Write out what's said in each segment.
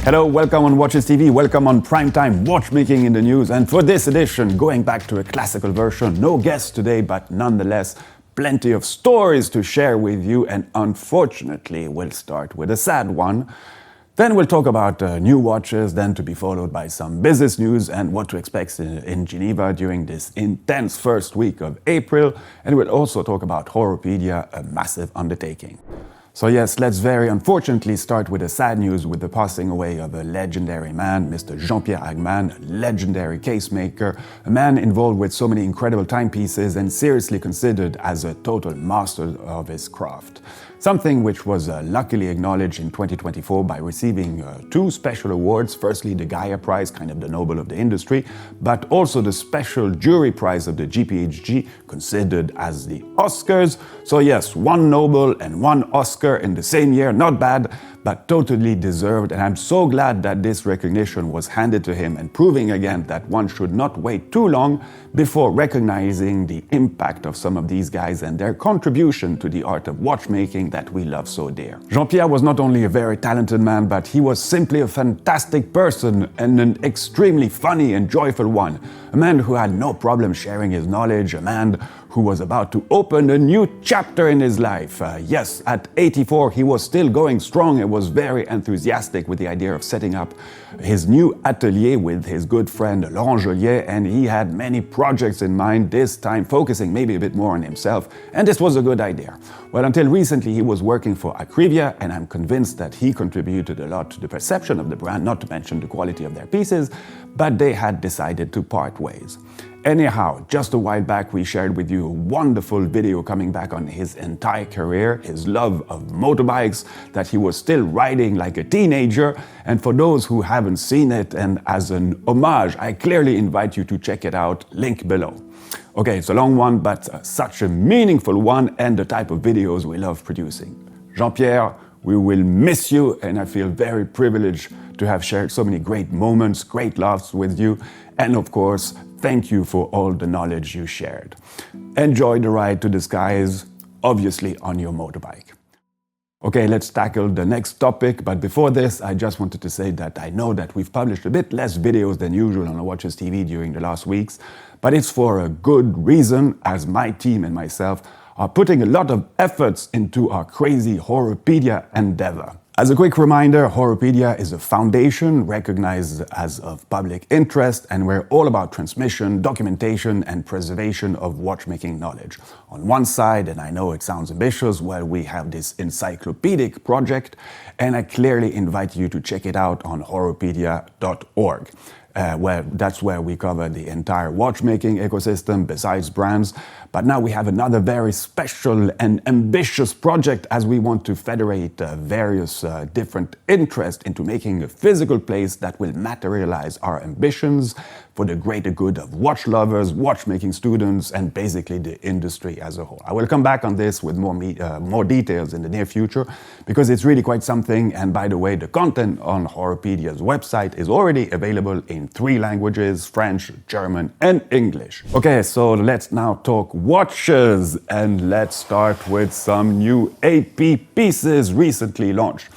Hello, welcome on Watches TV, welcome on Primetime Watchmaking in the News, and for this edition, going back to a classical version, no guests today, but nonetheless, plenty of stories to share with you, and unfortunately, we'll start with a sad one. Then we'll talk about new watches, then to be followed by some business news and what to expect in Geneva during this intense first week of April, and we'll also talk about Horopedia, a massive undertaking. So yes, let's very unfortunately start with the sad news with the passing away of a legendary man, Mr. Jean-Pierre Hagmann, a legendary casemaker, a man involved with so many incredible timepieces and seriously considered as a total master of his craft. Something which was luckily acknowledged in 2024 by receiving two special awards. Firstly, the Gaia Prize, kind of the Nobel of the industry, but also the special jury prize of the GPHG, considered as the Oscars. So yes, one Nobel and one Oscar in the same year, not bad, but totally deserved. And I'm so glad that this recognition was handed to him and proving again that one should not wait too long before recognizing the impact of some of these guys and their contribution to the art of watchmaking that we love so dear. Jean-Pierre was not only a very talented man, but he was simply a fantastic person and an extremely funny and joyful one. A man who had no problem sharing his knowledge, a man who was about to open a new chapter in his life. Yes, at 84, he was still going strong and was very enthusiastic with the idea of setting up his new atelier with his good friend Laurent Joliet, and he had many projects in mind, this time focusing maybe a bit more on himself, and this was a good idea. Well, until recently he was working for Acrivia, and I'm convinced that he contributed a lot to the perception of the brand, not to mention the quality of their pieces, but they had decided to part ways. Anyhow, just a while back we shared with you a wonderful video coming back on his entire career, his love of motorbikes, that he was still riding like a teenager, and for those who haven't seen it, and as an homage, I clearly invite you to check it out, link below. Okay, it's a long one, but such a meaningful one and the type of videos we love producing. Jean-Pierre, we will miss you, and I feel very privileged to have shared so many great moments, great laughs with you, and of course, thank you for all the knowledge you shared. Enjoy the ride to the skies, obviously on your motorbike. Okay, let's tackle the next topic, but before this, I just wanted to say that I know that we've published a bit less videos than usual on Watches TV during the last weeks, but it's for a good reason, as my team and myself are putting a lot of efforts into our crazy Horopedia endeavor. As a quick reminder, Horopedia is a foundation recognized as of public interest, and we're all about transmission, documentation, and preservation of watchmaking knowledge. On one side, and I know it sounds ambitious, well, we have this encyclopedic project, and I clearly invite you to check it out on horopedia.org. That's where we cover the entire watchmaking ecosystem besides brands. But now we have another very special and ambitious project as we want to federate various different interests into making a physical place that will materialize our ambitions for the greater good of watch lovers, watchmaking students, and basically the industry as a whole. I will come back on this with more details in the near future because it's really quite something. And by the way, the content on Horopedia's website is already available in 3 languages, French, German, and English. Okay, so let's now talk watches, and let's start with some new AP pieces recently launched.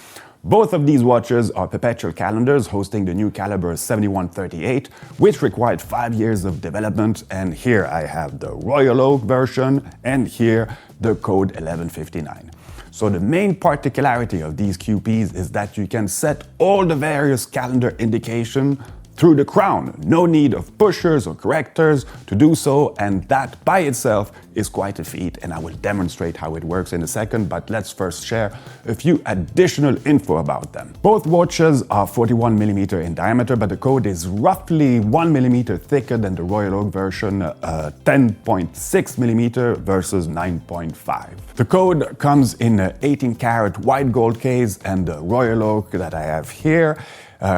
Both of these watches are perpetual calendars hosting the new calibre 7138, which required 5 years of development, and here I have the Royal Oak version, and here the code 1159. So the main particularity of these QPs is that you can set all the various calendar indications through the crown. No need of pushers or correctors to do so, and that by itself is quite a feat, and I will demonstrate how it works in a second, but let's first share a few additional info about them. Both watches are 41mm in diameter, but the code is roughly 1mm thicker than the Royal Oak version, 10.6mm versus 9.5. The code comes in an 18-karat white gold case, and the Royal Oak that I have here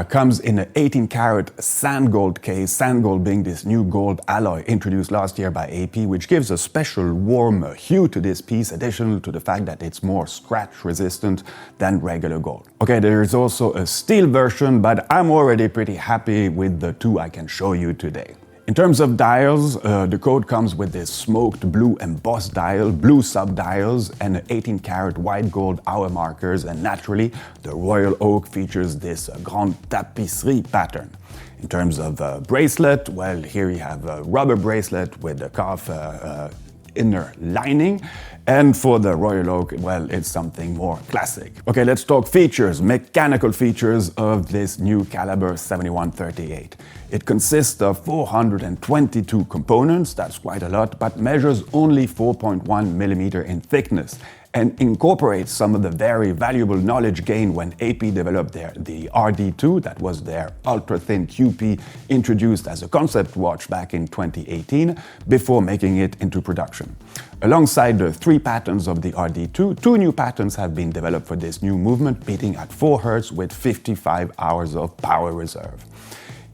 comes in an 18-karat sand gold case, sand gold being this new gold alloy introduced last year by AP, which gives a special warm hue to this piece, additional to the fact that it's more scratch resistant than regular gold. Okay, there is also a steel version, but I'm already pretty happy with the two I can show you today. In terms of dials, the code comes with this smoked blue embossed dial, blue sub-dials, and 18-karat white gold hour markers, and naturally, the royal oak features this grande tapisserie pattern. In terms of bracelet, well, here you have a rubber bracelet with a calf inner lining. And for the royal oak, well, it's something more classic. Okay, let's talk features, mechanical features of this new caliber 7138. It consists of 422 components, that's quite a lot, but measures only 4.1 millimeter in thickness and incorporates some of the very valuable knowledge gained when AP developed the RD2, that was their ultra-thin QP introduced as a concept watch back in 2018, before making it into production. Alongside the 3 patterns of the RD2, 2 new patterns have been developed for this new movement, beating at 4 Hz with 55 hours of power reserve.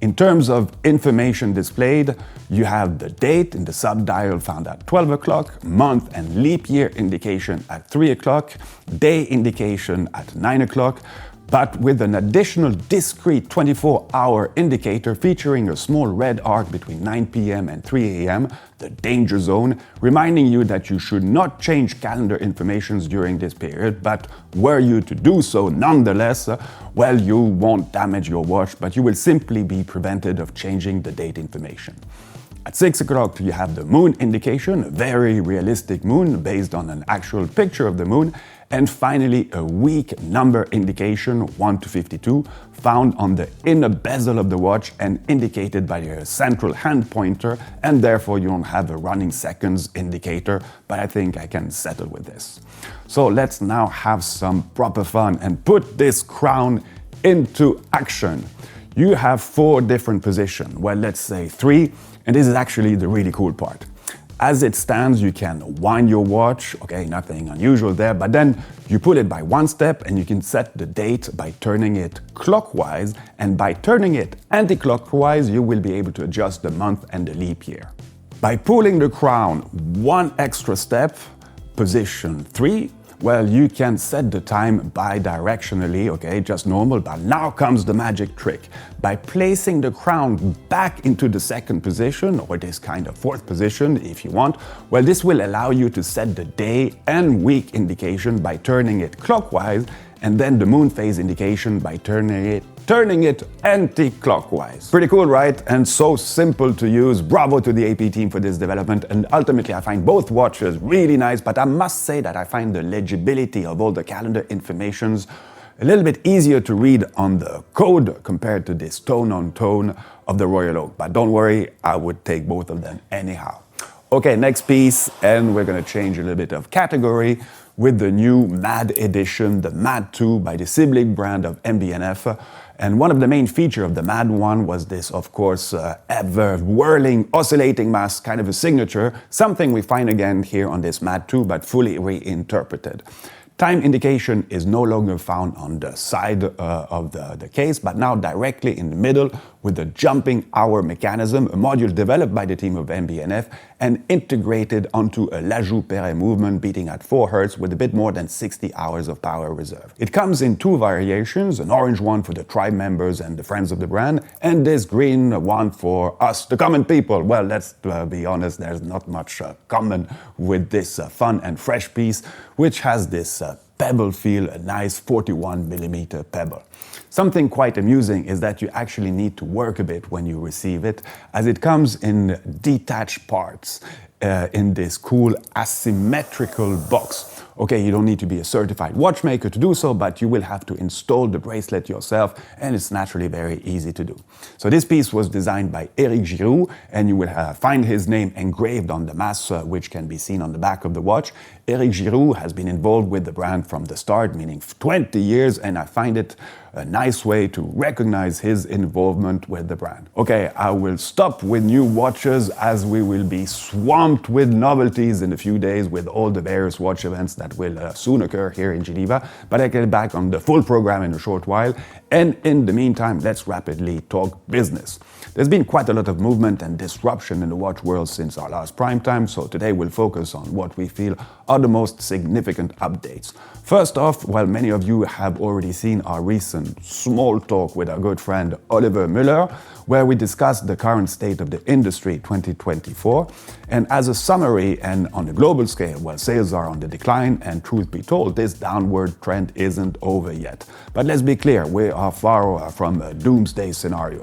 In terms of information displayed, you have the date in the sub-dial found at 12 o'clock, month and leap year indication at 3 o'clock, day indication at 9 o'clock, but with an additional discrete 24-hour indicator featuring a small red arc between 9 p.m. and 3 a.m., the danger zone, reminding you that you should not change calendar informations during this period, but were you to do so nonetheless, well, you won't damage your watch, but you will simply be prevented of changing the date information. At 6 o'clock, you have the moon indication, a very realistic moon based on an actual picture of the moon, and finally a week number indication, 1 to 52, found on the inner bezel of the watch and indicated by your central hand pointer, and therefore you don't have a running seconds indicator, but I think I can settle with this. So let's now have some proper fun and put this crown into action. You have 4 different positions, well, let's say 3, and this is actually the really cool part. As it stands, you can wind your watch, okay, nothing unusual there, but then you pull it by 1 step and you can set the date by turning it clockwise, and by turning it anti-clockwise, you will be able to adjust the month and the leap year. By pulling the crown 1 extra step, position 3, well, you can set the time bi-directionally, okay, just normal, but now comes the magic trick. By placing the crown back into the 2nd position, or this kind of 4th position if you want, well, this will allow you to set the day and week indication by turning it clockwise, and then the moon phase indication by turning it anti-clockwise. Pretty cool, right? And so simple to use. Bravo to the AP team for this development, and ultimately I find both watches really nice, but I must say that I find the legibility of all the calendar informations a little bit easier to read on the code compared to this tone-on-tone of the Royal Oak. But don't worry, I would take both of them anyhow. Okay, next piece, and we're gonna change a little bit of category with the new MAD edition, the MAD 2 by the sibling brand of MB&F. And one of the main features of the MAD 1 was this, of course, ever whirling, oscillating mask, kind of a signature, something we find again here on this MAD 2, but fully reinterpreted. Time indication is no longer found on the side of the case, but now directly in the middle with the jumping hour mechanism, a module developed by the team of MB&F and integrated onto a La Joux-Perret movement beating at 4 Hz with a bit more than 60 hours of power reserve. It comes in 2 variations, an orange one for the tribe members and the friends of the brand, and this green one for us, the common people. Well, let's be honest, there's not much common with this fun and fresh piece, which has this pebble feel, a nice 41 millimeter pebble. Something quite amusing is that you actually need to work a bit when you receive it, as it comes in detached parts in this cool asymmetrical box. Okay, you don't need to be a certified watchmaker to do so, but you will have to install the bracelet yourself, and it's naturally very easy to do. So this piece was designed by Éric Giroux, and you will find his name engraved on the mass, which can be seen on the back of the watch. Éric Giroux has been involved with the brand from the start, meaning 20 years, and I find it a nice way to recognize his involvement with the brand. Okay, I will stop with new watches as we will be swamped with novelties in a few days with all the various watch events that will soon occur here in Geneva, but I get back on the full program in a short while, and in the meantime, let's rapidly talk business. There's been quite a lot of movement and disruption in the watch world since our last prime time, so today we'll focus on what we feel are the most significant updates. First off, while many of you have already seen our recent small talk with our good friend Oliver Müller, where we discuss the current state of the industry 2024. And as a summary and on a global scale, well, sales are on the decline, and truth be told, this downward trend isn't over yet. But let's be clear, we are far from a doomsday scenario.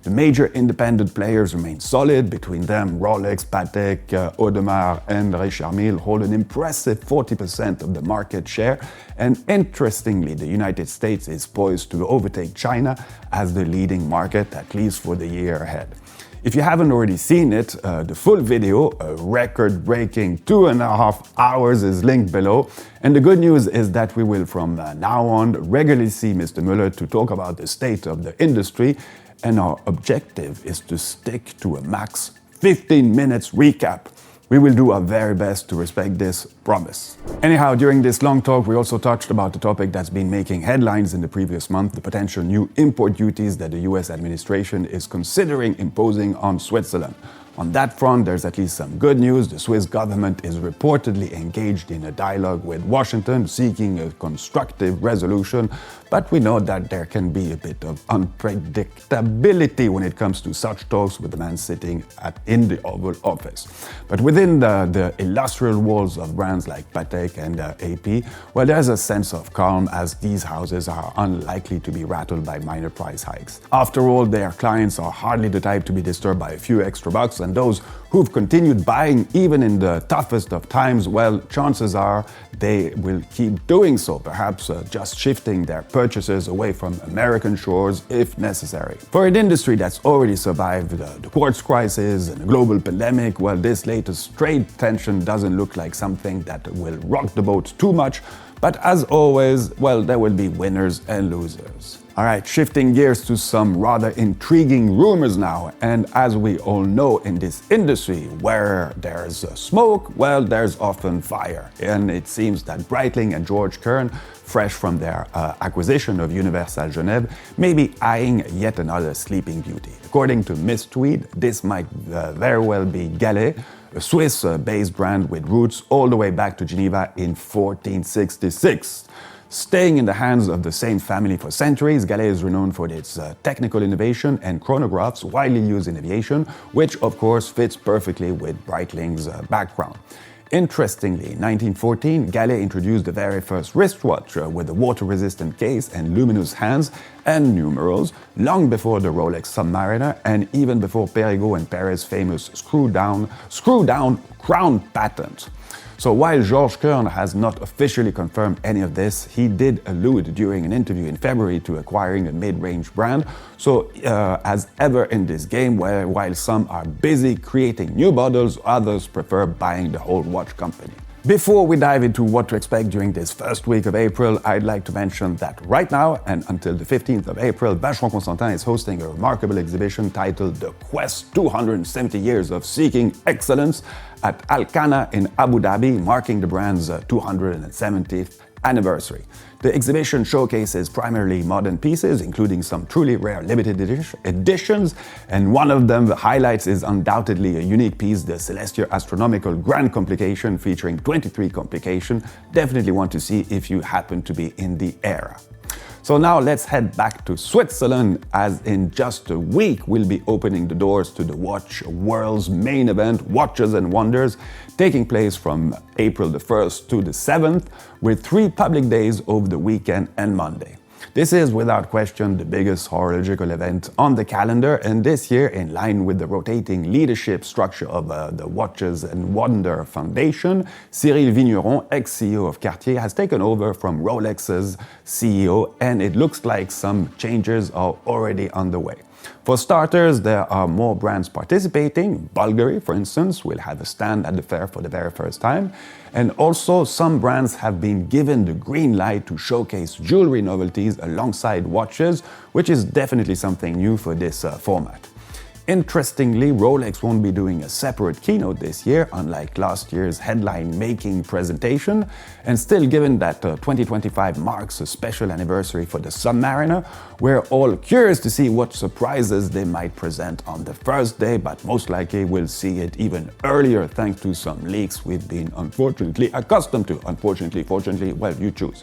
The major independent players remain solid. Between them, Rolex, Patek, Audemars, and Richard Mille hold an impressive 40% of the market share. And interestingly, the United States is poised to overtake China as the leading market, at least for the year ahead. If you haven't already seen it, the full video, a record-breaking 2.5 hours, is linked below. And the good news is that we will from now on regularly see Mr. Müller to talk about the state of the industry, and our objective is to stick to a max 15 minutes recap. We will do our very best to respect this promise. Anyhow, during this long talk, we also touched about the topic that's been making headlines in the previous month, the potential new import duties that the US administration is considering imposing on Switzerland. On that front, there's at least some good news. The Swiss government is reportedly engaged in a dialogue with Washington, seeking a constructive resolution, but we know that there can be a bit of unpredictability when it comes to such talks with the man sitting in the Oval Office. But within the illustrious walls of brands like Patek and AP, well, there's a sense of calm, as these houses are unlikely to be rattled by minor price hikes. After all, their clients are hardly the type to be disturbed by a few extra bucks, and those who've continued buying even in the toughest of times, well, chances are they will keep doing so, perhaps just shifting their purchases away from American shores if necessary. For an industry that's already survived the quartz crisis and the global pandemic, well, this latest trade tension doesn't look like something that will rock the boat too much. But as always, well, there will be winners and losers. All right, shifting gears to some rather intriguing rumors now. And as we all know in this industry, where there's smoke, well, there's often fire. And it seems that Breitling and George Kern, fresh from their acquisition of Universal Geneva, may be eyeing yet another sleeping beauty. According to Miss Tweed, this might very well be Gallet, a Swiss-based brand with roots all the way back to Geneva in 1466. Staying in the hands of the same family for centuries, Gallet is renowned for its technical innovation and chronographs widely used in aviation, which of course fits perfectly with Breitling's background. Interestingly, in 1914, Gallet introduced the very first wristwatch with a water-resistant case and luminous hands and numerals, long before the Rolex Submariner and even before Perregaux and Perret's famous screw-down crown patent. So while George Kern has not officially confirmed any of this, he did allude during an interview in February to acquiring a mid-range brand. So as ever in this game, while some are busy creating new models, others prefer buying the whole watch company. Before we dive into what to expect during this first week of April, I'd like to mention that right now and until the 15th of April, Vacheron Constantin is hosting a remarkable exhibition titled The Quest 270 Years of Seeking Excellence at Al Qana in Abu Dhabi, marking the brand's 270th anniversary. The exhibition showcases primarily modern pieces, including some truly rare limited editions, and one of them, the highlights, is undoubtedly a unique piece, the Celestial Astronomical Grand Complication featuring 23 complications. Definitely want to see if you happen to be in the area. So now let's head back to Switzerland, as in just a week we'll be opening the doors to the watch world's main event, Watches and Wonders, taking place from April the 1st to the 7th, with 3 public days over the weekend and Monday. This is without question the biggest horological event on the calendar, and this year, in line with the rotating leadership structure of the Watches and Wonder Foundation, Cyril Vigneron, ex-CEO of Cartier, has taken over from Rolex's CEO, and it looks like some changes are already underway. For starters, there are more brands participating. Bulgari, for instance, will have a stand at the fair for the very first time. And also, some brands have been given the green light to showcase jewelry novelties alongside watches, which is definitely something new for this format. Interestingly, Rolex won't be doing a separate keynote this year, unlike last year's headline-making presentation. And still, given that 2025 marks a special anniversary for the Submariner, we're all curious to see what surprises they might present on the first day, but most likely we'll see it even earlier thanks to some leaks we've been unfortunately accustomed to. Unfortunately, fortunately, well, you choose.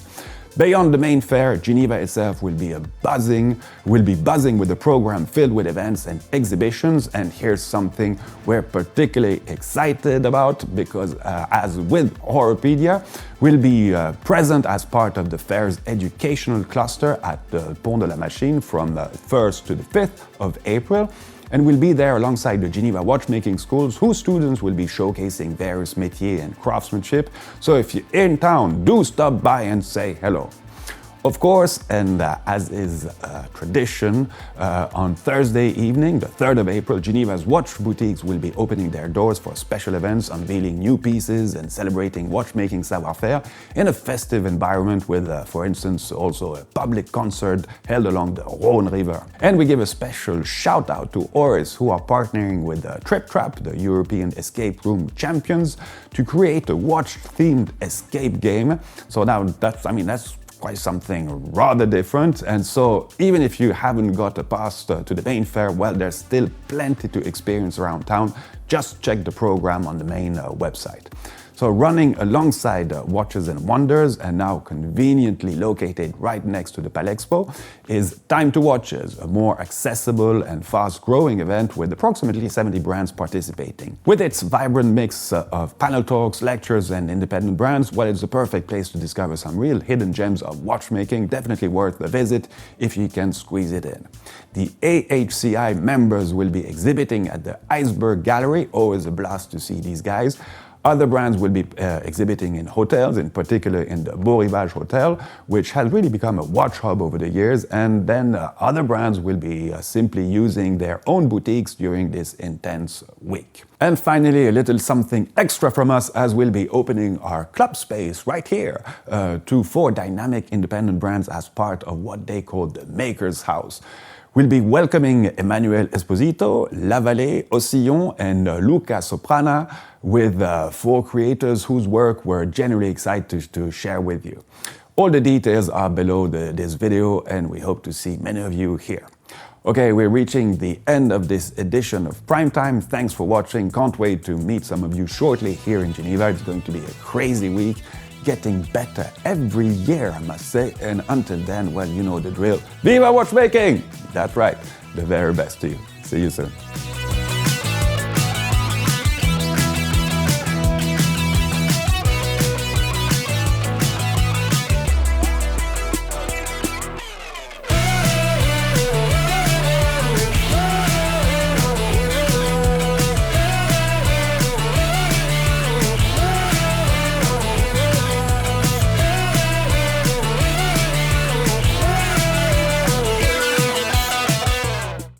Beyond the main fair, Geneva itself will be buzzing with a program filled with events and exhibitions. And here's something we're particularly excited about because, as with Horopedia, we'll be present as part of the fair's educational cluster at the Pont de la Machine from the 1st to the 5th of April. And we'll be there alongside the Geneva watchmaking schools, whose students will be showcasing various métiers and craftsmanship. So if you're in town, do stop by and say hello. Of course, and as is tradition, on Thursday evening, the 3rd of April, Geneva's watch boutiques will be opening their doors for special events, unveiling new pieces and celebrating watchmaking savoir-faire in a festive environment with, for instance, also a public concert held along the Rhône River. And we give a special shout out to Oris, who are partnering with Trip Trap, the European escape room champions, to create a watch-themed escape game. So now that's quite something rather different. And so even if you haven't got a pass to the main fair, well, there's still plenty to experience around town. Just check the program on the main website. So running alongside Watches and Wonders, and now conveniently located right next to the Palexpo, is Time to Watches, a more accessible and fast-growing event with approximately 70 brands participating. With its vibrant mix of panel talks, lectures, and independent brands, well, it's the perfect place to discover some real hidden gems of watchmaking. Definitely worth a visit if you can squeeze it in. The AHCI members will be exhibiting at the Iceberg Gallery. Always a blast to see these guys. Other brands will be exhibiting in hotels, in particular in the Beau Rivage Hotel, which has really become a watch hub over the years. And then other brands will be simply using their own boutiques during this intense week. And finally, a little something extra from us, as we'll be opening our club space right here to 4 dynamic independent brands as part of what they call the Maker's House. We'll be welcoming Emmanuel Esposito, Lavallée, Ossillon, and Luca Soprana, with 4 creators whose work we're genuinely excited to share with you. All the details are below this video, and we hope to see many of you here. Okay, we're reaching the end of this edition of Primetime. Thanks for watching. Can't wait to meet some of you shortly here in Geneva. It's going to be a crazy week, getting better every year, I must say. And until then, well, you know the drill. Viva watchmaking! That's right. The very best to you. See you soon.